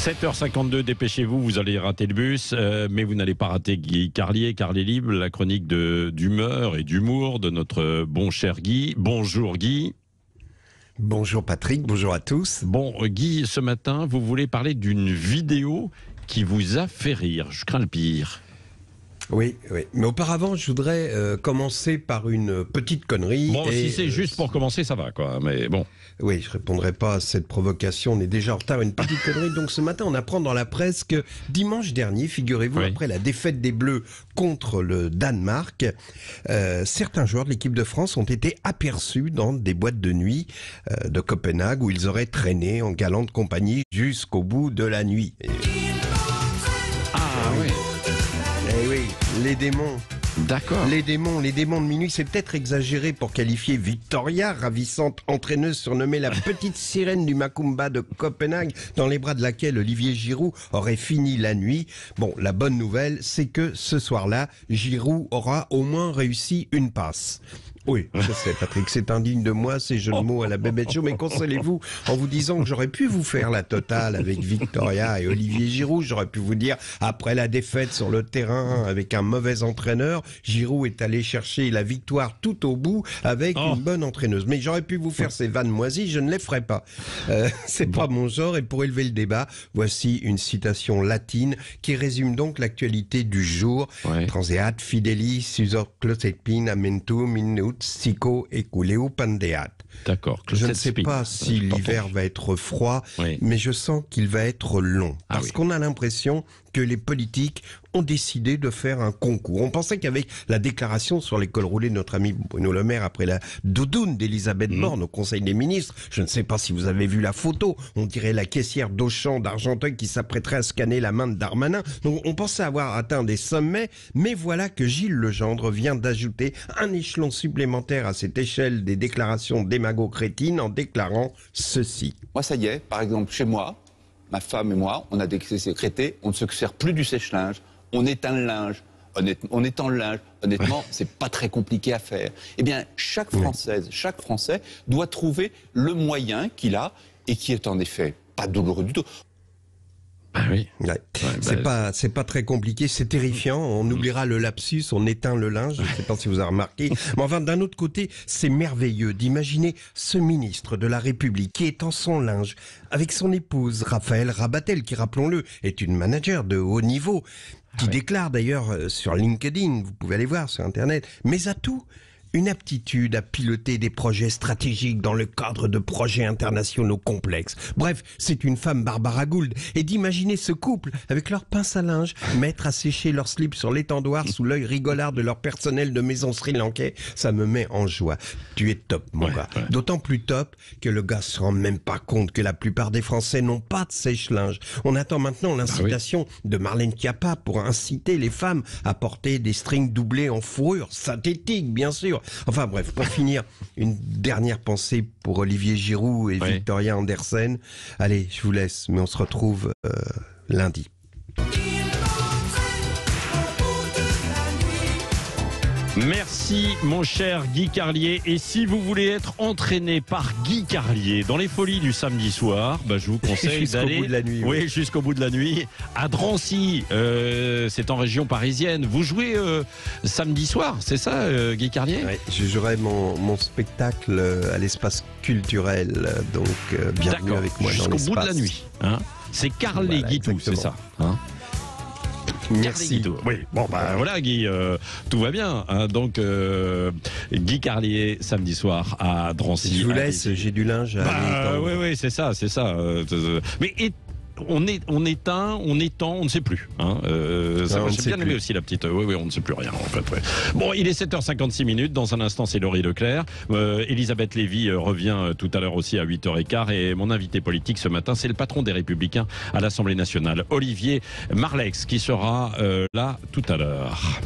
7h52, dépêchez-vous, vous allez rater le bus, mais vous n'allez pas rater Guy Carlier Libre, la chronique d'humeur et d'humour de notre bon cher Guy. Bonjour Guy. Bonjour Patrick, bonjour à tous. Bon Guy, ce matin, vous voulez parler d'une vidéo qui vous a fait rire, je crains le pire. Oui. Mais auparavant, je voudrais commencer par une petite connerie. Bon, si c'est juste pour commencer, ça va, quoi. Mais bon. Oui, je répondrai pas à cette provocation. On est déjà en retard. Une petite connerie. Donc ce matin, on apprend dans la presse que dimanche dernier, figurez-vous, après la défaite des Bleus contre le Danemark, certains joueurs de l'équipe de France ont été aperçus dans des boîtes de nuit de Copenhague où ils auraient traîné en galante compagnie jusqu'au bout de la nuit. Eh oui, les démons. D'accord. Les démons de minuit, c'est peut-être exagéré pour qualifier Victoria, ravissante entraîneuse surnommée la petite sirène du Macumba de Copenhague, dans les bras de laquelle Olivier Giroud aurait fini la nuit. Bon, la bonne nouvelle, c'est que ce soir-là, Giroud aura au moins réussi une passe. Oui, je sais Patrick, c'est indigne de moi, ces jeux de mots à la Bébête Show, mais consolez-vous en vous disant que j'aurais pu vous faire la totale avec Victoria et Olivier Giroud. J'aurais pu vous dire, après la défaite sur le terrain avec un mauvais entraîneur, Giroud est allé chercher la victoire tout au bout avec une bonne entraîneuse. Mais j'aurais pu vous faire ces vannes moisies, je ne les ferai pas. C'est pas mon genre, et pour élever le débat, voici une citation latine qui résume donc l'actualité du jour. Transeat fidelis usor closetpin amentum in ut sico eculeu pandeat. D'accord. Je ne sais pas si l'hiver va être froid, mais je sens qu'il va être long. Parce qu'on a l'impression que les politiques ont décidé de faire un concours. On pensait qu'avec la déclaration sur les cols roulés de notre ami Bruno Le Maire après la doudoune d'Elisabeth Borne au Conseil des ministres, je ne sais pas si vous avez vu la photo, on dirait la caissière d'Auchan d'Argenteuil qui s'apprêterait à scanner la main de Darmanin. Donc on pensait avoir atteint des sommets, mais voilà que Gilles Legendre vient d'ajouter un échelon supplémentaire à cette échelle des déclarations démago-crétines en déclarant ceci. Moi, ça y est, par exemple, chez moi, ma femme et moi, on a décrété, on ne se sert plus du sèche-linge, on éteint le linge. Honnêtement, c'est pas très compliqué à faire. Eh bien, chaque Française, chaque Français doit trouver le moyen qu'il a et qui est en effet pas douloureux du tout. C'est pas très compliqué, c'est terrifiant. On oubliera le lapsus, on éteint le linge. Je ne sais pas si vous avez remarqué. Mais enfin, d'un autre côté, c'est merveilleux d'imaginer ce ministre de la République qui est en son linge avec son épouse Raphaël Rabatel, qui, rappelons-le, est une manager de haut niveau, qui déclare d'ailleurs sur LinkedIn, vous pouvez aller voir sur Internet, mes atouts. Une aptitude à piloter des projets stratégiques dans le cadre de projets internationaux complexes. Bref, c'est une femme Barbara Gould. Et d'imaginer ce couple, avec leur pince à linge, mettre à sécher leur slip sur l'étendoir sous l'œil rigolard de leur personnel de maison sri-lankais, ça me met en joie. Tu es top, mon gars. D'autant plus top que le gars se rend même pas compte que la plupart des Français n'ont pas de sèche-linge. On attend maintenant l'incitation de Marlène Schiappa pour inciter les femmes à porter des strings doublés en fourrure synthétique, bien sûr. Enfin bref, pour finir, une dernière pensée pour Olivier Giroud et Victoria Andersen. Allez, je vous laisse, mais on se retrouve lundi. Merci mon cher Guy Carlier. Et si vous voulez être entraîné par Guy Carlier dans les folies du samedi soir, je vous conseille d'aller jusqu'au bout de la nuit à Drancy. C'est en région parisienne. Vous jouez samedi soir, c'est ça Guy Carlier? Je jouerai mon spectacle à l'espace culturel. Donc bienvenue avec moi dans l'espace. Jusqu'au bout de la nuit. C'est Carlet Guitou, c'est ça Merci. Oui, voilà Guy, tout va bien. Donc Guy Carlier samedi soir à Drancy. Je vous laisse, j'ai du linge à aller. Oui, c'est ça. Mais on éteint, on étend, on ne sait plus. J'ai bien aimé aussi la petite. Oui, on ne sait plus rien en fait. Bon, il est 7h56. Dans un instant, c'est Laurie Leclerc. Elisabeth Lévy revient tout à l'heure aussi à 8h15. Et mon invité politique ce matin, c'est le patron des Républicains à l'Assemblée nationale, Olivier Marleix, qui sera là tout à l'heure.